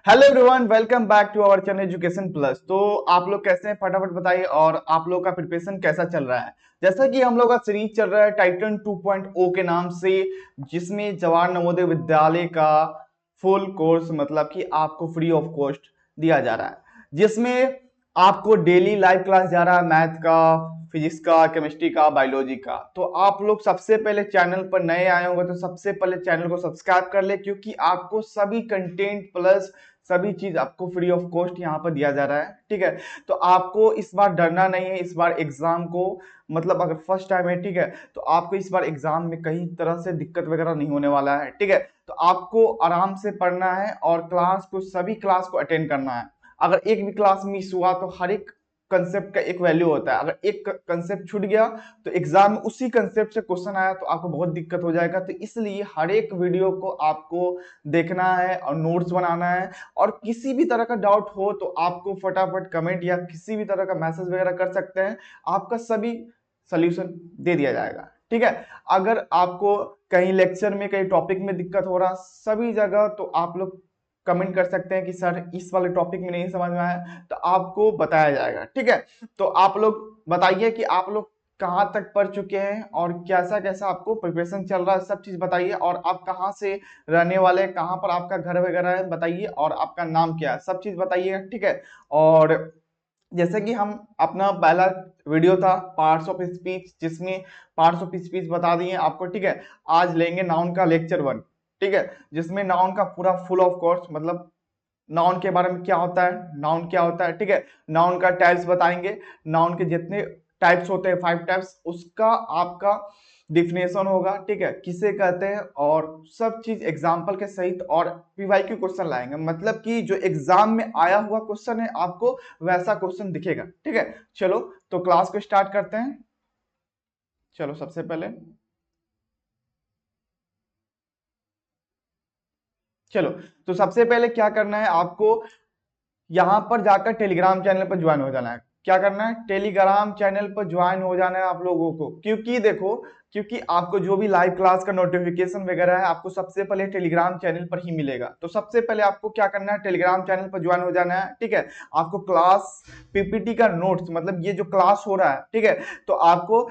Hello everyone, welcome back to our channel education plus. तो आप लोग कैसे हैं, फटाफट बताइए। और आप लोग का प्रिपरेशन कैसा चल रहा है। जैसा कि हम लोग का सीरीज चल रहा है टाइटन 2.0 के नाम से, जिसमें जवाहर नवोदय विद्यालय का फुल कोर्स मतलब कि आपको फ्री ऑफ कॉस्ट दिया जा रहा है, जिसमें आपको डेली लाइव क्लास जा रहा है मैथ का, फिजिक्स का, केमिस्ट्री का, बायोलॉजी का। तो आप लोग सबसे पहले चैनल पर नए आए होंगे तो सबसे पहले चैनल को सब्सक्राइब कर ले, क्योंकि आपको सभी कंटेंट प्लस सभी चीज आपको फ्री ऑफ कॉस्ट यहाँ पर दिया जा रहा है। ठीक है, तो आपको इस बार डरना नहीं है। इस बार एग्जाम को मतलब अगर फर्स्ट टाइम है, ठीक है, तो आपको इस बार एग्जाम में कहीं तरह से दिक्कत वगैरह नहीं होने वाला है। ठीक है, तो आपको आराम से पढ़ना है और क्लास को सभी क्लास को अटेंड करना है। अगर एक भी क्लास मिस हुआ तो हर एक कंसेप्ट का एक वैल्यू होता है। अगर एक कंसेप्ट छूट गया तो एग्जाम में उसी कंसेप्ट से क्वेश्चन आया तो आपको बहुत दिक्कत हो जाएगा। तो इसलिए हर एक वीडियो को आपको देखना है और नोट्स बनाना है। और किसी भी तरह का डाउट हो तो आपको फटाफट कमेंट या किसी भी तरह का मैसेज वगैरह कर सकते हैं, आपका सभी सोल्यूशन दे दिया जाएगा। ठीक है, अगर आपको कहीं लेक्चर में कहीं टॉपिक में दिक्कत हो रहा सभी जगह, तो आप लोग कमेंट कर सकते हैं कि सर इस वाले टॉपिक में नहीं समझ में आया, तो आपको बताया जाएगा। ठीक है, तो आप लोग बताइए कि आप लोग कहाँ तक पढ़ चुके हैं और कैसा कैसा आपको प्रिपरेशन चल रहा है, सब चीज बताइए। और आप कहाँ से रहने वाले, कहाँ पर आपका घर वगैरह है बताइए, और आपका नाम क्या है, सब चीज बताइए। ठीक है, और जैसे कि हम अपना पहला वीडियो था पार्ट्स ऑफ स्पीच, जिसमें पार्ट्स ऑफ स्पीच बता दिए आपको। ठीक है, आज लेंगे नाउन का लेक्चर 1। ठीक है, जिसमें नाउन का पूरा फुल ऑफ कोर्स मतलब नाउन के बारे में क्या होता है, नाउन क्या होता है। ठीक है, नाउन का टाइप्स बताएंगे, नाउन के जितने टाइप्स होते हैं 5 टाइप्स, उसका आपका डिफिनेशन होगा। ठीक है, किसे कहते हैं, और सब चीज एग्जाम्पल के सहित। और पीवाईक्यू क्वेश्चन लाएंगे, मतलब कि जो एग्जाम में आया हुआ क्वेश्चन है आपको वैसा क्वेश्चन दिखेगा। ठीक है, चलो तो क्लास को स्टार्ट करते हैं। चलो सबसे पहले चलो तो सबसे पहले क्या करना है आपको, यहां पर जाकर टेलीग्राम चैनल पर ज्वाइन हो जाना है। क्या करना है, टेलीग्राम चैनल पर ज्वाइन हो जाना है आप लोगों को। क्योंकि देखो, क्योंकि आपको जो भी लाइव क्लास का नोटिफिकेशन वगैरह है आपको सबसे पहले टेलीग्राम चैनल पर ही मिलेगा। तो सबसे पहले आपको क्या करना है, टेलीग्राम चैनल पर ज्वाइन हो जाना है। ठीक है, आपको क्लास पीपीटी का नोट्स मतलब ये जो क्लास हो रहा है, ठीक है, तो आपको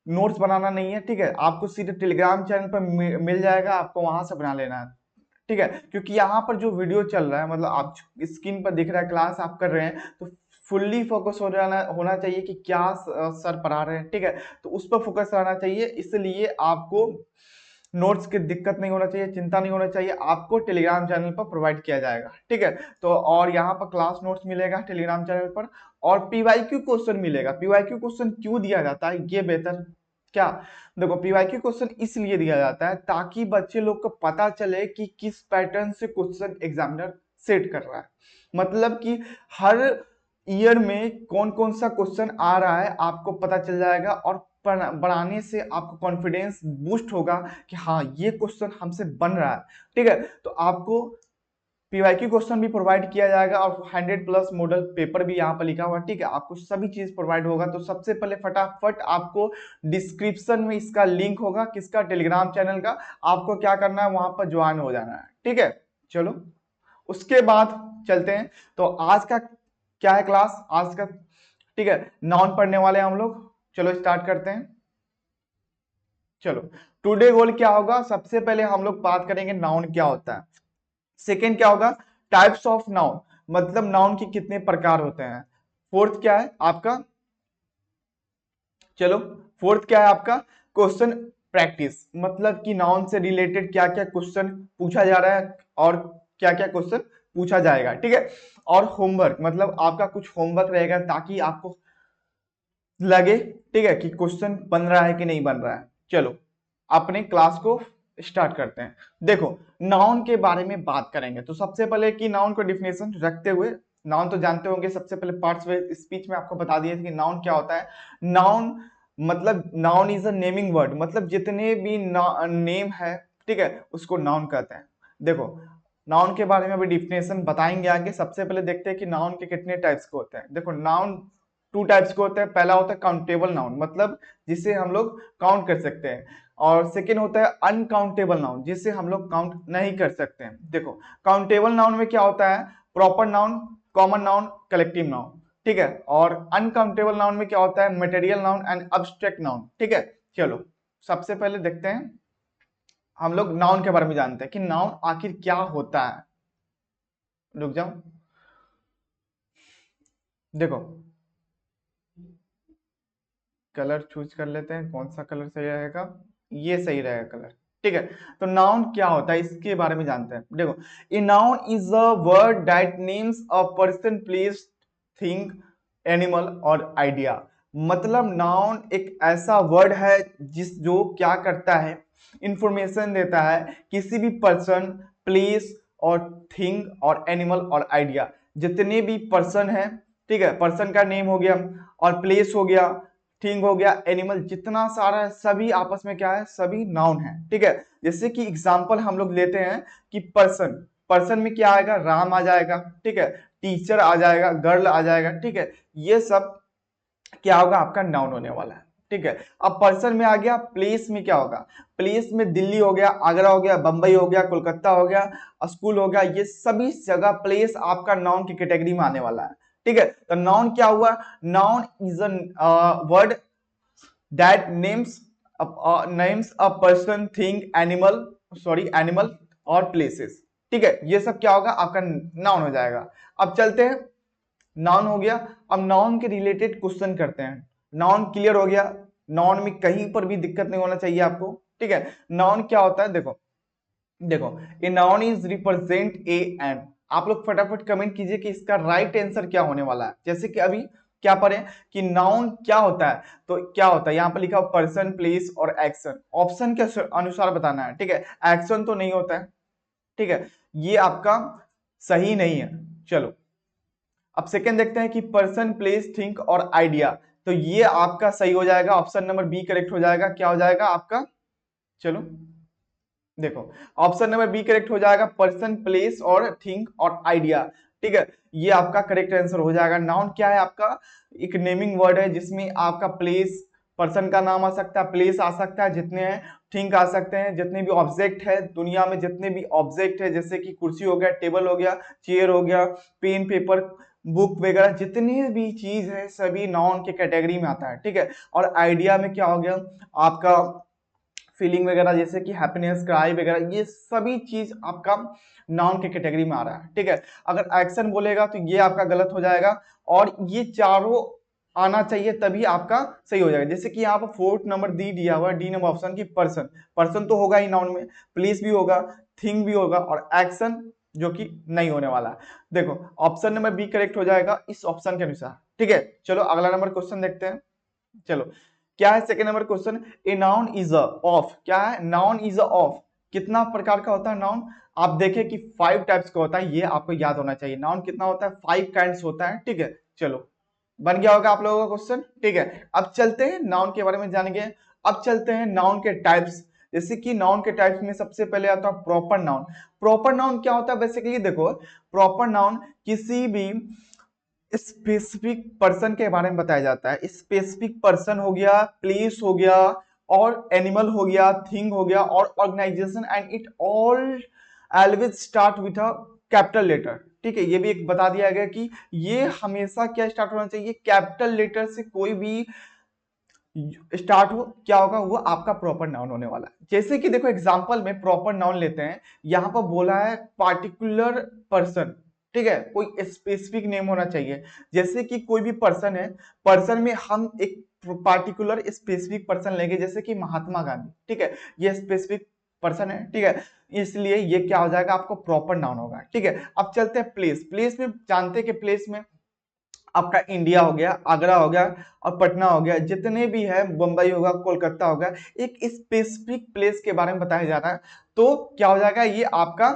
नोट्स बनाना नहीं है। ठीक है, आपको सीधे टेलीग्राम चैनल पर मिल जाएगा, आपको वहां से बना लेना है। ठीक है, क्योंकि यहाँ पर जो वीडियो चल रहा है मतलब आप स्क्रीन पर दिख रहा है, क्लास आप कर रहे हैं, तो फुल्ली फोकस हो जाना होना चाहिए कि क्या सर पढ़ा रहे हैं। ठीक है, तो उस पर फोकस रहना चाहिए। इसलिए आपको नोट्स की दिक्कत नहीं होना चाहिए, चिंता नहीं होना चाहिए, आपको टेलीग्राम चैनल पर प्रोवाइड किया जाएगा। ठीक है, तो और यहाँ पर क्लास नोट्स मिलेगा टेलीग्राम चैनल पर, और पीवाईक्यू क्वेश्चन मिलेगा। पीवाईक्यू क्वेश्चन क्यों दिया जाता है ये बेहतर क्या, देखो पीवाईक्यू क्वेश्चन इसलिए दिया जाता है ताकि बच्चे लोग को पता चले कि किस पैटर्न से क्वेश्चन एग्जामिनर सेट कर रहा है। मतलब कि हर ईयर में कौन कौन सा क्वेश्चन आ रहा है आपको पता चल जाएगा, और बढ़ाने से आपको कॉन्फिडेंस बूस्ट होगा कि हाँ ये क्वेश्चन हमसे बन रहा है। ठीक है, तो आपको पीवाईक्यू क्वेश्चन भी प्रोवाइड किया जाएगा और 100+ मॉडल पेपर भी यहाँ पर लिखा हुआ है। ठीक है, आपको सभी चीज प्रोवाइड होगा। तो सबसे पहले फटाफट आपको डिस्क्रिप्शन में इसका लिंक होगा, किसका, टेलीग्राम चैनल का। आपको क्या करना है, वहां पर ज्वाइन हो जाना है। ठीक है, चलो उसके बाद चलते हैं। तो आज का क्या है क्लास आज का, ठीक है, नाउन पढ़ने वाले हैं हम लोग। चलो स्टार्ट करते हैं। चलो, टुडे गोल क्या होगा, सबसे पहले हम लोग बात करेंगे नाउन क्या होता है। सेकेंड क्या होगा, टाइप्स ऑफ नाउन, मतलब नाउन के कितने प्रकार होते हैं। फोर्थ क्या है आपका, चलो फोर्थ क्या है आपका, क्वेश्चन प्रैक्टिस, मतलब कि नाउन से रिलेटेड क्या क्या क्वेश्चन पूछा जा रहा है और क्या क्या क्वेश्चन पूछा जाएगा। ठीक है, और होमवर्क मतलब आपका कुछ होमवर्क रहेगा ताकि आपको लगे, ठीक है, कि क्वेश्चन बन रहा है कि नहीं बन रहा है। चलो अपने क्लास को स्टार्ट करते हैं। देखो नाउन के बारे में बात करेंगे तो सबसे पहले कि नाउन को डिफिनेशन रखते हुए, नाउन तो जानते होंगे, सबसे पहले पार्ट्स में स्पीच में आपको बता दिया कि नाउन क्या होता है। नाउन मतलब noun is a naming word, मतलब जितने भी नेम है, ठीक है, उसको नाउन कहते हैं। देखो नाउन के बारे में अभी डिफिनेशन बताएंगे आगे। सबसे पहले देखते हैं कि नाउन के कितने टाइप्स के होते हैं। देखो नाउन 2 टाइप्स के होते हैं। पहला होता है काउंटेबल नाउन, मतलब जिसे हम लोग काउंट कर सकते हैं। और सेकेंड होता है अनकाउंटेबल नाउन, जिसे हम लोग काउंट नहीं कर सकते हैं। देखो काउंटेबल नाउन में क्या होता है, proper noun, common noun, collective noun, ठीक है। और अनकाउंटेबल नाउन में क्या होता है, material noun and abstract noun, ठीक है। चलो सबसे पहले देखते हैं, हम लोग नाउन के बारे में जानते हैं कि नाउन आखिर क्या होता है। रुक जाओ, देखो कलर चूज कर लेते हैं, कौन सा कलर सही रहेगा, ये सही रहेगा कलर, ठीक है। तो नाउन क्या होता है इसके बारे में जानते हैं। देखो a noun is a word that names a person, place, thing, animal और आइडिया। मतलब नाउन एक ऐसा वर्ड है जिस जो क्या करता है, इंफॉर्मेशन देता है किसी भी पर्सन, प्लेस और थिंग और एनिमल और आइडिया। जितने भी पर्सन है, ठीक है, पर्सन का नेम हो गया और प्लेस हो गया, थिंग हो गया, एनिमल, जितना सारा है सभी आपस में क्या है, सभी नाउन है, ठीक है। जैसे कि एग्जांपल हम लोग लेते हैं कि पर्सन, पर्सन में क्या आएगा, राम आ जाएगा, ठीक है, टीचर आ जाएगा, गर्ल आ जाएगा, ठीक है। ये सब क्या होगा, आपका नाउन होने वाला है, ठीक है। अब पर्सन में आ गया, प्लेस में क्या होगा, प्लेस में दिल्ली हो गया, आगरा हो गया, बंबई हो गया, कोलकाता हो गया, स्कूल हो गया, ये सभी जगह प्लेस आपका नाउन की कैटेगरी में आने वाला है, ठीक है। तो नाउन क्या हुआ, noun is a word that names a person, thing, animal, sorry animal और प्लेसेस, ठीक है। ये सब क्या होगा, आपका नाउन हो जाएगा। अब चलते हैं, नाउन हो गया, अब नाउन के रिलेटेड क्वेश्चन करते हैं। नाउन क्लियर हो गया, नाउन में कहीं पर भी दिक्कत नहीं होना चाहिए आपको, ठीक है। नाउन क्या होता है, देखो देखो a noun is represent a an. आप लोग फटाफट कमेंट कीजिए कि इसका राइट आंसर क्या होने वाला है। जैसे कि अभी क्या पढ़े कि नाउन क्या होता है, तो क्या होता है, यहाँ पर लिखा पर्सन, प्लेस और एक्शन, ऑप्शन के अनुसार बताना है, ठीक है। एक्शन तो नहीं होता है, ठीक है, ये आपका सही नहीं है। चलो अब सेकंड देखते हैं कि पर्सन, प्लेस, थिंक और आइडिया, तो ये आपका सही हो जाएगा, ऑप्शन नंबर बी करेक्ट हो जाएगा। क्या हो जाएगा आपका, चलो देखो ऑप्शन नंबर बी करेक्ट हो जाएगा, पर्सन, प्लेस और थिंक और आइडिया, ठीक है। ये आपका करेक्ट आंसर हो जाएगा। नाउन क्या है, आपका एक नेमिंग वर्ड है जिसमें आपका प्लेस, पर्सन का नाम आ सकता है, प्लेस आ सकता है, जितने हैं थिंक आ सकते हैं, जितने भी ऑब्जेक्ट है दुनिया में, जितने भी ऑब्जेक्ट है जैसे कि कुर्सी हो गया, टेबल हो गया, चेयर हो गया, पेन, पेपर, बुक वगैरह, जितनी भी चीज है सभी नाउन के कैटेगरी में आता है, ठीक है। और आइडिया में क्या हो गया, आपका फीलिंग वगैरह जैसे कि हैप्पीनेस, क्राई वगैरह, ये सभी चीज आपका नाउन के कैटेगरी में आ रहा है, ठीक है। अगर एक्शन बोलेगा तो ये आपका गलत हो जाएगा, और ये चारों आना चाहिए तभी आपका सही हो जाएगा। जैसे कि यहाँ पर फोर्थ नंबर डी दिया हुआ है, डी नंबर ऑप्शन की पर्सन, पर्सन तो होगा ही नाउन में, प्लेस भी होगा, थिंग भी होगा और एक्शन जो कि नहीं होने वाला है। देखो ऑप्शन नंबर बी करेक्ट हो जाएगा इस ऑप्शन के अनुसार, ठीक है। चलो अगला नंबर क्वेश्चन देखते हैं। चलो क्या है second number question, A noun is a of, क्या है, नाउन इज अ ऑफ, कितना प्रकार का होता है नाउन, आप देखें कि 5 टाइप्स का होता है, ये आपको याद होना चाहिए। नाउन कितना होता है, 5 काइंड्स होता है, ठीक है। चलो बन गया होगा आप लोगों का क्वेश्चन, ठीक है। अब चलते हैं नाउन के बारे में जानेंगे। अब चलते हैं नाउन के टाइप्स। जैसे कि नाउन के टाइप्स में सबसे पहले आता है प्रॉपर नाउन। प्रॉपर नाउन क्या होता है, बेसिकली देखो प्रॉपर नाउन किसी भी स्पेसिफिक पर्सन के बारे में बताया जाता है। स्पेसिफिक पर्सन हो गया, प्लेस हो गया और एनिमल हो गया, थिंग हो गया और organization, and it all always start with a capital letter, ठीक है। ये भी एक बता दिया गया कि ये हमेशा क्या स्टार्ट होना चाहिए, कैपिटल लेटर से कोई भी स्टार्ट हो, क्या होगा, वो आपका प्रॉपर नाउन होने वाला है। जैसे कि देखो एग्जांपल में प्रॉपर नाउन लेते हैं, यहां पर बोला है पार्टिकुलर पर्सन, ठीक है, कोई स्पेसिफिक नेम होना चाहिए। जैसे कि कोई भी पर्सन है, पर्सन में हम एक पार्टिकुलर स्पेसिफिक पर्सन लेंगे, जैसे कि महात्मा गांधी, ठीक है, ये स्पेसिफिक पर्सन है, ठीक है, इसलिए ये क्या हो जाएगा, आपको प्रॉपर नाउन होगा, ठीक है। अब चलते हैं प्लेस। प्लेस में जानते हैं कि प्लेस में आपका इंडिया हो गया, आगरा हो गया और पटना हो गया, जितने भी है, बंबई होगा, कोलकाता हो गया, एक स्पेसिफिक प्लेस के बारे में बताया जाता है, तो क्या हो जाएगा, ये आपका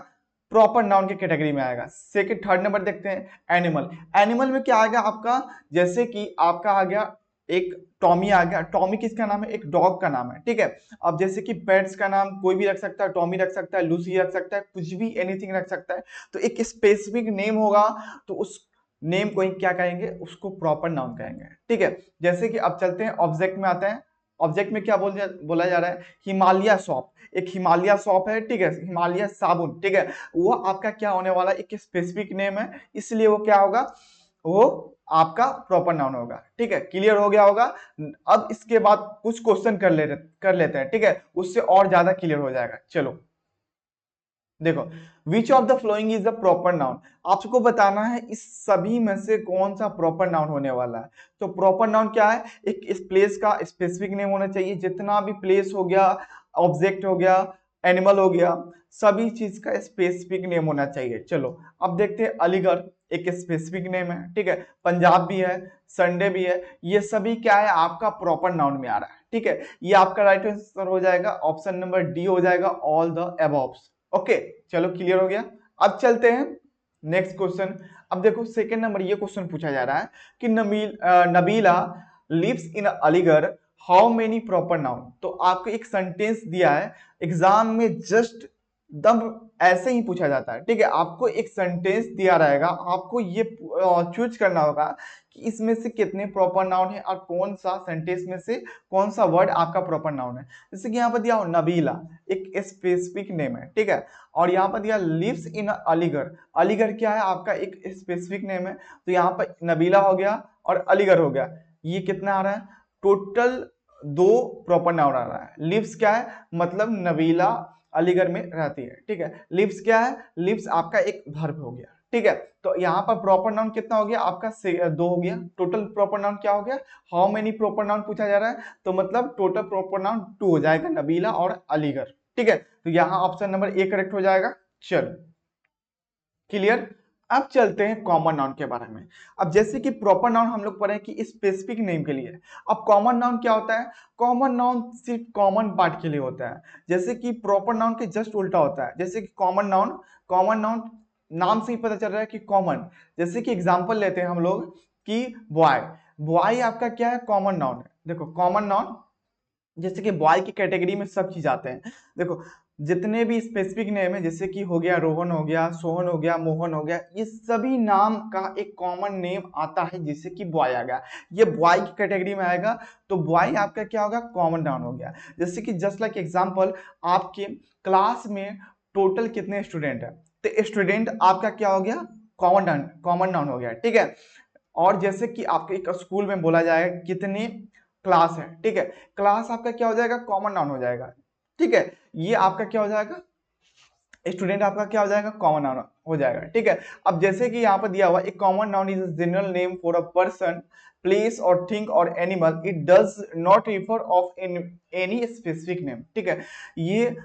प्रॉपर नाउन की कैटेगरी में आएगा। सेकंड थर्ड नंबर देखते हैं एनिमल। एनिमल में क्या आएगा आपका, जैसे कि आपका आ गया एक टॉमी आ गया। टॉमी किसका नाम है, एक डॉग का नाम है, ठीक है। अब जैसे कि पेट्स का नाम कोई भी रख सकता है, टॉमी रख सकता है, लूसी रख सकता है, कुछ भी एनीथिंग रख सकता है। तो एक स्पेसिफिक नेम होगा, तो उस नेम को ही क्या कहेंगे, उसको प्रॉपर नाउन कहेंगे, ठीक है। जैसे कि अब चलते हैं ऑब्जेक्ट में आते हैं। ऑब्जेक्ट में क्या बोला जा रहा है, हिमालय शॉप, एक हिमालय शॉप है, ठीक है, हिमालय साबुन, ठीक है, वो आपका क्या होने वाला है, एक स्पेसिफिक नेम है, इसलिए वो क्या होगा, वो आपका प्रॉपर नाउन होगा, ठीक है, क्लियर हो गया होगा। अब इसके बाद कुछ क्वेश्चन कर लेते हैं, ठीक है, उससे और ज्यादा क्लियर हो जाएगा। चलो देखो, which of the following is the proper noun, आपको बताना है इस सभी में से कौन सा प्रॉपर नाउन होने वाला है। तो प्रॉपर नाउन क्या है, एक इस प्लेस का स्पेसिफिक नेम होना चाहिए, जितना भी प्लेस हो गया, ऑब्जेक्ट हो गया, एनिमल हो गया, सभी चीज का स्पेसिफिक नेम होना चाहिए। चलो अब देखते हैं, अलीगढ़ एक स्पेसिफिक नेम है, ठीक है, पंजाब भी है, संडे भी है, ये सभी क्या है, आपका प्रॉपर नाउन में आ रहा है, ठीक है, ये आपका राइट आंसर हो जाएगा, ऑप्शन नंबर डी हो जाएगा, ऑल द अबव्स। ओके, चलो क्लियर हो गया। अब चलते हैं नेक्स्ट क्वेश्चन। अब देखो सेकंड नंबर ये क्वेश्चन पूछा जा रहा है कि Nabila lives in Aligarh, how many proper noun. तो आपको एक सेंटेंस दिया है, एग्जाम में जस्ट दम ऐसे ही पूछा जाता है, ठीक है, आपको एक सेंटेंस दिया रहेगा, आपको ये चूज करना होगा कि इसमें से कितने प्रॉपर नाउन है और कौन सा सेंटेंस में से कौन सा वर्ड आपका प्रॉपर नाउन है। जैसे कि यहाँ पर दिया हो नबीला, एक स्पेसिफिक नेम है, ठीक है, और यहाँ पर दिया लिव्स इन अलीगढ़, अलीगढ़ क्या है, आपका एक स्पेसिफिक नेम है, तो यहाँ पर नबीला हो गया और अलीगढ़ हो गया, ये कितना आ रहा है, टोटल दो प्रॉपर नाउन आ रहा है। लिव्स क्या है, मतलब नबीला अलीगढ़ में रहती है, ठीक है, लिव्स क्या है, लिव्स आपका एक वर्ब हो गया, ठीक है, तो यहाँ पर प्रॉपर नाउन कितना हो गया आपका, दो हो गया, टोटल प्रॉपर नाउन क्या हो गया, हाउ मेनी प्रॉपर नाउन पूछा जा रहा है, तो मतलब टोटल प्रॉपर नाउन टू हो जाएगा, नबीला और अलीगढ़, ठीक है, तो यहाँ ऑप्शन नंबर ए करेक्ट हो जाएगा। चलो क्लियर। अब चलते हैं कॉमन नाउन के बारे में। अब जैसे कि प्रॉपर नाउन हम लोग पढ़े कि स्पेसिफिक नेम के लिए, अब कॉमन नाउन क्या होता है, कॉमन नाउन सिर्फ कॉमन पार्ट के लिए होता है, जैसे कि प्रॉपर नाउन के जस्ट उल्टा होता है, जैसे कि कॉमन नाउन नाम से ही पता चल रहा है कि कॉमन, जैसे कि एग्जांपल लेते हैं हम लोग कि बॉय, बॉय आपका क्या है, कॉमन नाउन है। देखो कॉमन नाउन जैसे कि बॉय की कैटेगरी में सब चीज आते हैं, देखो जितने भी स्पेसिफिक नेम है, जैसे कि हो गया रोहन, हो गया सोहन, हो गया मोहन, हो गया, ये सभी नाम का एक कॉमन नेम आता है, जिससे कि बॉय आ गया, ये बॉय की कैटेगरी में आएगा, तो बॉय आपका क्या होगा, कॉमन नाउन हो गया। जैसे कि जस्ट लाइक एग्जांपल, आपके क्लास में टोटल कितने स्टूडेंट है, तो स्टूडेंट आपका क्या हो गया, कॉमन नाउन हो गया, ठीक है। और जैसे कि आपके एक स्कूल में बोला जाएगा कितने क्लास है, ठीक है, क्लास आपका क्या हो जाएगा, कॉमन नाउन हो जाएगा, ठीक है, ये आपका क्या हो जाएगा, स्टूडेंट आपका क्या हो जाएगा, कॉमन नाउन हो जाएगा, ठीक है। अब जैसे कि यहाँ पर दिया हुआ, एक common noun is general name for a person, place और थिंग और animal, it does not refer of any specific name, ठीक है, ये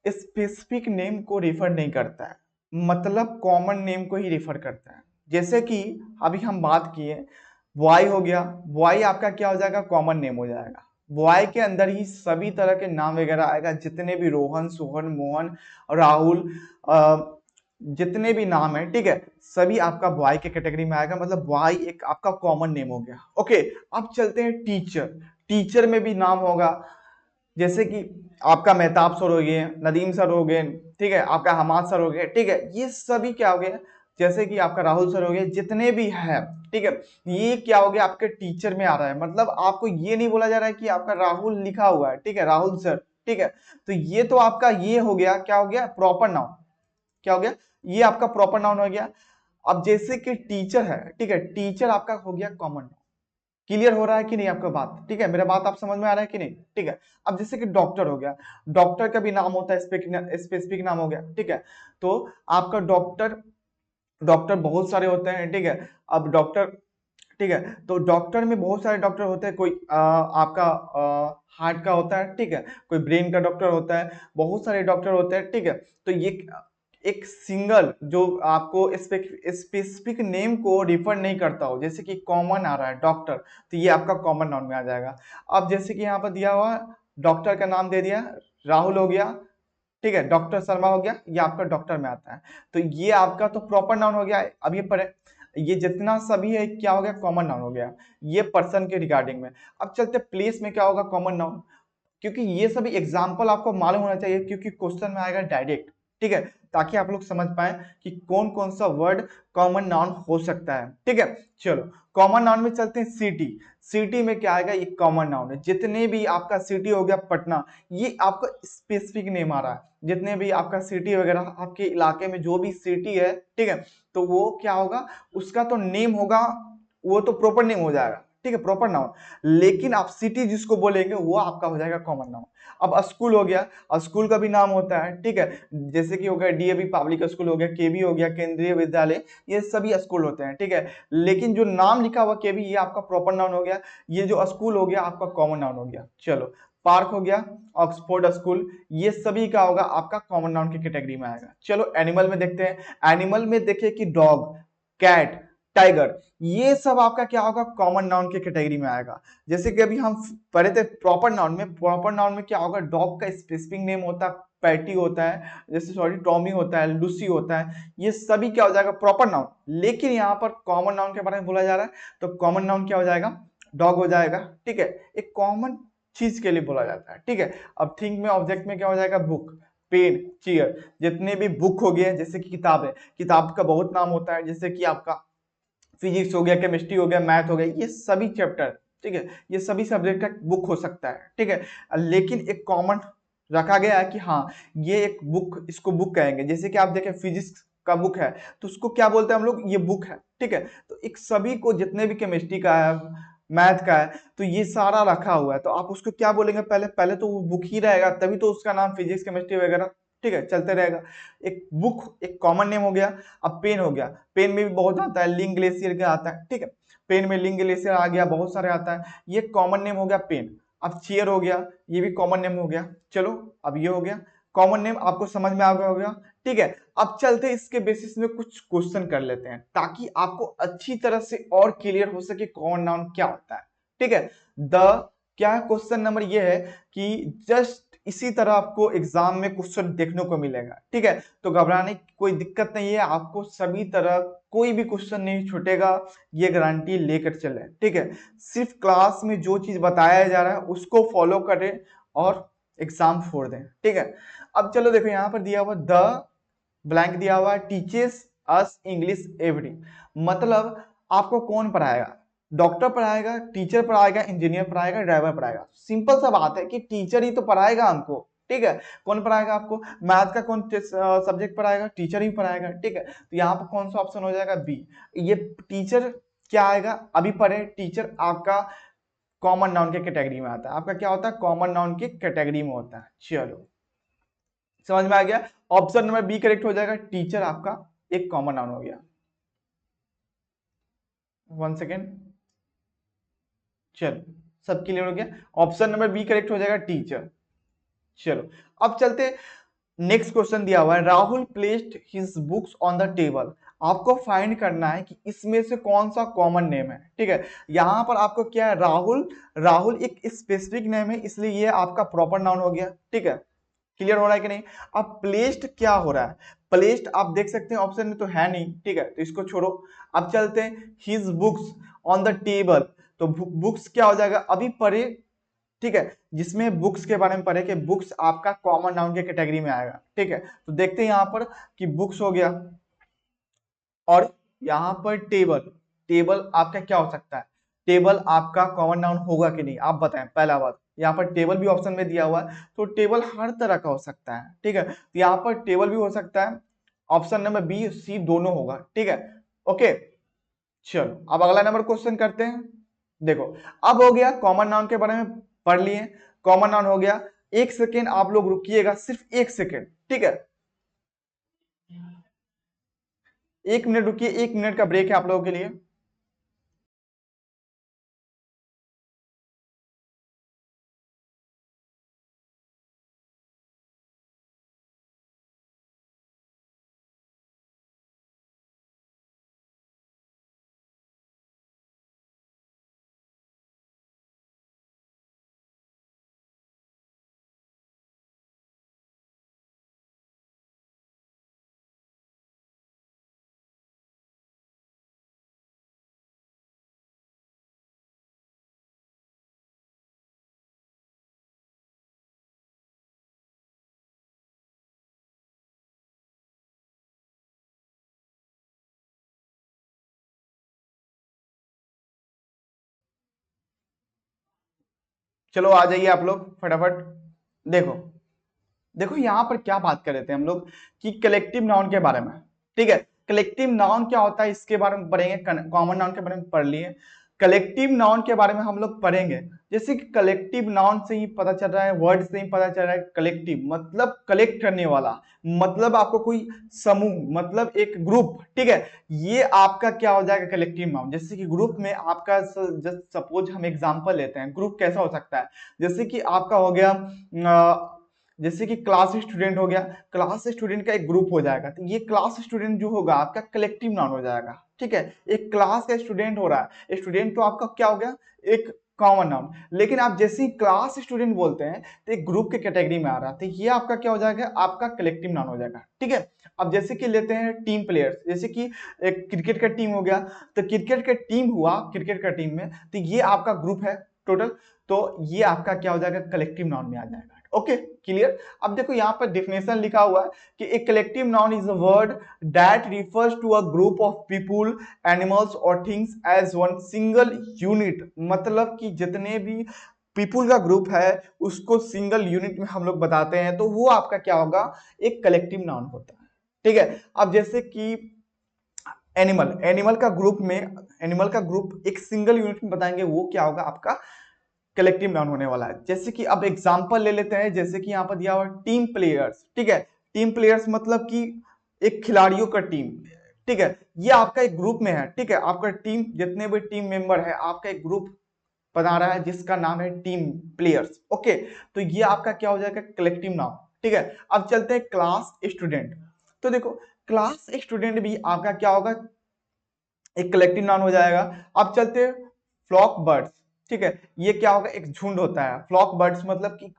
स्पेसिफिक नेम को रिफर नहीं करता है, मतलब कॉमन नेम को ही रिफर करता है। जैसे कि अभी हम बात किए बॉय हो गया, बॉय आपका क्या हो जाएगा, कॉमन नेम हो जाएगा, बॉय के अंदर ही सभी तरह के नाम वगैरह आएगा, जितने भी रोहन, सोहन, मोहन, राहुल, जितने भी नाम है, ठीक है, सभी आपका बॉय के कैटेगरी में आएगा, मतलब बॉय एक आपका कॉमन नेम हो गया। ओके, अब चलते हैं टीचर, टीचर में भी नाम होगा, जैसे कि आपका मेहताब सर हो गए, नदीम सर हो गए, ठीक है, आपका हमाद सर हो गए, ठीक है, ये सभी क्या हो गए, जैसे कि आपका राहुल सर हो गए, जितने भी है, ठीक है, ये क्या हो गया, आपके टीचर में आ रहा है, मतलब आपको ये नहीं बोला जा रहा है कि आपका राहुल लिखा हुआ है, ठीक है, राहुल सर, ठीक है, तो ये तो आपका ये हो गया, क्या हो गया, प्रॉपर नाउन, क्या हो गया, ये आपका प्रॉपर नाउन हो गया। अब जैसे कि टीचर है, ठीक है, टीचर आपका हो गया कॉमन नाउन। क्लियर हो रहा है कि नहीं आपका बात, ठीक है, मेरा बात आप समझ में आ रहा है कि नहीं, ठीक है। अब जैसे कि डॉक्टर हो गया, डॉक्टर का भी नाम होता है, स्पेसिफिक नाम हो गया, ठीक है, तो आपका डॉक्टर, डॉक्टर बहुत सारे होते हैं, ठीक है, अब डॉक्टर, ठीक है, तो डॉक्टर में बहुत सारे डॉक्टर होते हैं, कोई आपका हार्ट का होता है, ठीक है, कोई ब्रेन का डॉक्टर होता है, बहुत सारे डॉक्टर होते हैं, ठीक है, तो ये एक सिंगल जो आपको स्पेसिफिक नेम को रिफर नहीं करता हो, जैसे कि कॉमन आ रहा है डॉक्टर, तो ये आपका कॉमन नाउन में आ जाएगा। अब जैसे कि यहाँ पर दिया हुआ डॉक्टर का नाम दे दिया, राहुल हो गया, ठीक है, डॉक्टर शर्मा हो गया, ये आपका डॉक्टर में आता है, तो ये आपका तो प्रॉपर नाउन हो गया। अब ये पढ़े, ये जितना सभी है क्या हो गया, कॉमन नाउन हो गया, ये पर्सन के रिगार्डिंग में। अब चलते प्लेस में क्या होगा, कॉमन नाउन, क्योंकि ये सभी एग्जाम्पल आपको मालूम होना चाहिए, क्योंकि क्वेश्चन में आएगा डायरेक्ट, ठीक है, ताकि आप लोग समझ पाए कि कौन कौन सा वर्ड कॉमन नाउन हो सकता है। ठीक है, चलो कॉमन नाउन में चलते हैं। सिटी, सिटी में क्या आएगा, ये कॉमन नाउन है। जितने भी आपका सिटी हो गया पटना, ये आपका स्पेसिफिक नेम आ रहा है। जितने भी आपका सिटी वगैरह आपके इलाके में जो भी सिटी है, ठीक है, तो वो क्या होगा, उसका तो नेम होगा, वो तो प्रॉपर नेम हो जाएगा, ठीक है, प्रॉपर नाउन। लेकिन आप सिटी जिसको बोलेंगे वो आपका हो जाएगा कॉमन नाउन। अब स्कूल हो गया, स्कूल का भी नाम होता है, ठीक है, जैसे कि हो गया डीएवी पब्लिक स्कूल हो गया, केवी हो गया केंद्रीय विद्यालय, ये सभी स्कूल होते हैं, ठीक है। लेकिन जो नाम लिखा हुआ केवी, ये आपका प्रॉपर नाउन हो गया। ये जो स्कूल हो गया आपका कॉमन नाउन हो गया। चलो, पार्क हो गया, ऑक्सफोर्ड स्कूल, ये सभी का होगा आपका कॉमन नाउन की कैटेगरी में आएगा। चलो एनिमल में देखते हैं। एनिमल में देखिए कि डॉग, कैट, टाइगर, ये सब आपका क्या होगा, कॉमन नाउन की कैटेगरी में आएगा। जैसे कि अभी हम पढ़े थे प्रॉपर नाउन में, प्रॉपर नाउन में क्या होगा, डॉग का स्पेसिफिक नेम होता है, पैटी होता है, जैसे सॉरी टॉमी होता है, लूसी होता है, ये सभी क्या हो जाएगा, प्रॉपर नाउन। लेकिन यहाँ पर कॉमन नाउन के बारे में बोला जा रहा है, तो कॉमन नाउन क्या हो जाएगा, डॉग हो जाएगा, ठीक है, एक कॉमन चीज के लिए बोला जाता है, ठीक है। अब थिंक में, ऑब्जेक्ट में क्या हो जाएगा, बुक, पेन, चेयर, जितने भी बुक हो गए, जैसे कि किताब है, किताब का बहुत नाम होता है, जैसे कि आपका फिजिक्स हो गया, केमिस्ट्री हो गया, मैथ हो गया, ये सभी चैप्टर, ठीक है, ये सभी सब्जेक्ट का बुक हो सकता है, ठीक है। लेकिन एक कॉमन रखा गया है कि हाँ, ये एक बुक, इसको बुक कहेंगे। जैसे कि आप देखें फिजिक्स का बुक है, तो उसको क्या बोलते हैं हम लोग, ये बुक है, ठीक है। तो एक सभी को, जितने भी केमिस्ट्री का है, मैथ का है, तो ये सारा रखा हुआ है, तो आप उसको क्या बोलेंगे, पहले पहले तो वो बुक ही रहेगा, तभी तो उसका नाम फिजिक्स केमिस्ट्री वगैरह, ठीक है, चलते रहेगा। एक बुक एक कॉमन नेम हो गया। अब पेन हो गया, पेन में भी बहुत आता है, लिंक ग्लेशियर का आता है, ठीक है, पेन में लिंक ग्लेशियर आ गया, बहुत सारे आता है, ये कॉमन नेम हो गया पेन। अब चेयर हो गया, ये भी कॉमन नेम हो गया। चलो, अब ये हो गया कॉमन नेम, आपको समझ में आ गया होगा, ठीक है। अब चलते इसके बेसिस में कुछ क्वेश्चन कर लेते हैं, ताकि आपको अच्छी तरह से और क्लियर हो सके कॉमन नाउन क्या होता है, ठीक है। द क्या है, क्वेश्चन नंबर ये है कि जस्ट इसी तरह आपको एग्जाम में क्वेश्चन देखने को मिलेगा, ठीक है। तो घबराने की कोई दिक्कत नहीं है, आपको सभी तरह कोई भी क्वेश्चन नहीं छूटेगा, ये गारंटी लेकर चले, ठीक है। सिर्फ क्लास में जो चीज बताया जा रहा है उसको फॉलो करें और एग्जाम फोड़ दें, ठीक है। अब चलो देखो, यहाँ पर दिया हुआ द ब्लैंक दिया हुआ है, टीचर्स अस इंग्लिश एवरी, मतलब आपको कौन पढ़ाएगा, डॉक्टर पढ़ाएगा, टीचर पढ़ाएगा, इंजीनियर पढ़ाएगा, ड्राइवर पढ़ाएगा। सिंपल सा बात है कि टीचर ही तो पढ़ाएगा हमको, ठीक है। कौन पढ़ाएगा आपको, मैथ का कौन सब्जेक्ट पढ़ाएगा, टीचर ही पढ़ाएगा, ठीक है। तो यहाँ पर कौन सा ऑप्शन हो जाएगा, बी। ये टीचर क्या आएगा, अभी पढ़े, टीचर आपका कॉमन नाउन के कैटेगरी में आता है, आपका क्या होता है, कॉमन नाउन के कैटेगरी में होता है। चलो, समझ में आ गया। ऑप्शन नंबर बी करेक्ट हो जाएगा, टीचर आपका एक कॉमन नाउन हो गया। 1 सेकेंड, चलो सब क्लियर हो गया, ऑप्शन नंबर बी करेक्ट हो जाएगा, टीचर। चलो, अब चलते, नेक्स्ट क्वेश्चन दिया हुआ है, Rahul placed his books on the table. आपको फाइंड करना है कि इसमें से कौन सा कॉमन नेम है, ठीक है। यहां पर आपको क्या है, राहुल, राहुल एक स्पेसिफिक नेम है, इसलिए ये आपका प्रॉपर नाउन हो गया, ठीक है। क्लियर हो रहा है कि नहीं। अब प्लेस्ड क्या हो रहा है, प्लेस्ड आप देख सकते हैं ऑप्शन में तो है नहीं, ठीक है, तो इसको छोड़ो। अब चलते हैं, his books on the table, तो बुक्स क्या हो जाएगा, अभी पढ़े, ठीक है, जिसमें बुक्स के बारे में पढ़े कि बुक्स आपका कॉमन नाउन के कैटेगरी में आएगा, ठीक है। तो देखते हैं यहाँ पर कि बुक्स हो गया, और यहाँ पर टेबल, टेबल आपका क्या हो सकता है, टेबल आपका कॉमन नाउन होगा कि नहीं, आप बताएं। पहला बात, यहाँ पर टेबल भी ऑप्शन में दिया हुआ है, तो टेबल हर तरह का हो सकता है, ठीक है। तो यहाँ पर टेबल भी हो सकता है, ऑप्शन नंबर बी सी दोनों होगा, ठीक है, ओके। चलो, अब अगला नंबर क्वेश्चन करते हैं। देखो, अब हो गया कॉमन नाउन के बारे में पढ़ लिए, कॉमन नाउन हो गया। 1 सेकेंड आप लोग रुकिएगा, सिर्फ 1 सेकेंड, ठीक है, 1 मिनट रुकिए, 1 मिनट का ब्रेक है आप लोगों के लिए। चलो आ जाइए आप लोग फटाफट। देखो देखो यहाँ पर क्या बात कर रहे थे हम लोग कि कलेक्टिव नाउन के बारे में। ठीक है, कलेक्टिव नाउन क्या होता है इसके बारे में पढ़ेंगे, कॉमन नाउन के बारे में पढ़ लिए, कलेक्टिव नाउन के बारे में हम लोग पढ़ेंगे। जैसे कि कलेक्टिव नाउन से ही पता चल रहा है, वर्ड से ही पता चल रहा है, कलेक्टिव मतलब कलेक्ट करने वाला, मतलब आपको कोई समूह, मतलब एक ग्रुप। ठीक है, ये आपका क्या हो जाएगा कलेक्टिव नाउन। जैसे कि ग्रुप में आपका सपोज हम एग्जांपल लेते हैं, ग्रुप कैसा हो सकता है, जैसे कि आपका हो गया जैसे कि क्लास स्टूडेंट हो गया, क्लास स्टूडेंट का एक ग्रुप हो जाएगा, तो ये क्लास स्टूडेंट जो होगा आपका कलेक्टिव नाउन हो जाएगा। ठीक है, एक क्लास का स्टूडेंट हो रहा है, स्टूडेंट तो आपका क्या हो गया, एक कॉमन नाउन। लेकिन आप जैसे ही क्लास स्टूडेंट बोलते हैं तो एक ग्रुप के कैटेगरी में आ रहा है, तो ये आपका क्या हो जाएगा, आपका कलेक्टिव नाउन हो जाएगा। ठीक है, अब जैसे कि लेते हैं टीम प्लेयर्स, जैसे कि एक क्रिकेट का टीम हो गया, तो क्रिकेट का टीम हुआ, क्रिकेट का टीम में तो ये आपका ग्रुप है टोटल, तो ये आपका क्या हो जाएगा, कलेक्टिव नाउन में आ जाएगा। Okay, clear. अब देखो यहाँ पर डिफिनेशन लिखा हुआ है कि a collective noun is a word that refers to a group of people, animals और things as one single unit. मतलब कि जितने भी पीपुल का ग्रुप है उसको सिंगल यूनिट में हम लोग बताते हैं, तो वो आपका क्या होगा, एक कलेक्टिव नाउन होता है। ठीक है, अब जैसे कि एनिमल, एनिमल का ग्रुप में, एनिमल का ग्रुप एक सिंगल यूनिट में बताएंगे, वो क्या होगा, आपका कलेक्टिव नाउन होने वाला है। जैसे कि अब एग्जांपल ले लेते हैं, जैसे कि यहाँ पर दिया हुआ टीम प्लेयर्स। ठीक है, टीम प्लेयर्स मतलब कि एक खिलाड़ियों का टीम। ठीक है, ये आपका एक ग्रुप में है। ठीक है, आपका टीम जितने भी टीम मेंबर है, आपका एक ग्रुप बना रहा है जिसका नाम है टीम प्लेयर्स। ओके, तो ये आपका क्या हो जाएगा, कलेक्टिव नाउन। ठीक है, अब चलते हैं क्लास स्टूडेंट। तो देखो क्लास स्टूडेंट भी आपका क्या होगा, एक कलेक्टिव नाउन हो जाएगा। अब चलते हैं फ्लॉक बर्ड्स। ठीक है, ये क्या होगा, एक झुंड होता है। फ्लॉक बर्ड्स मतलब कि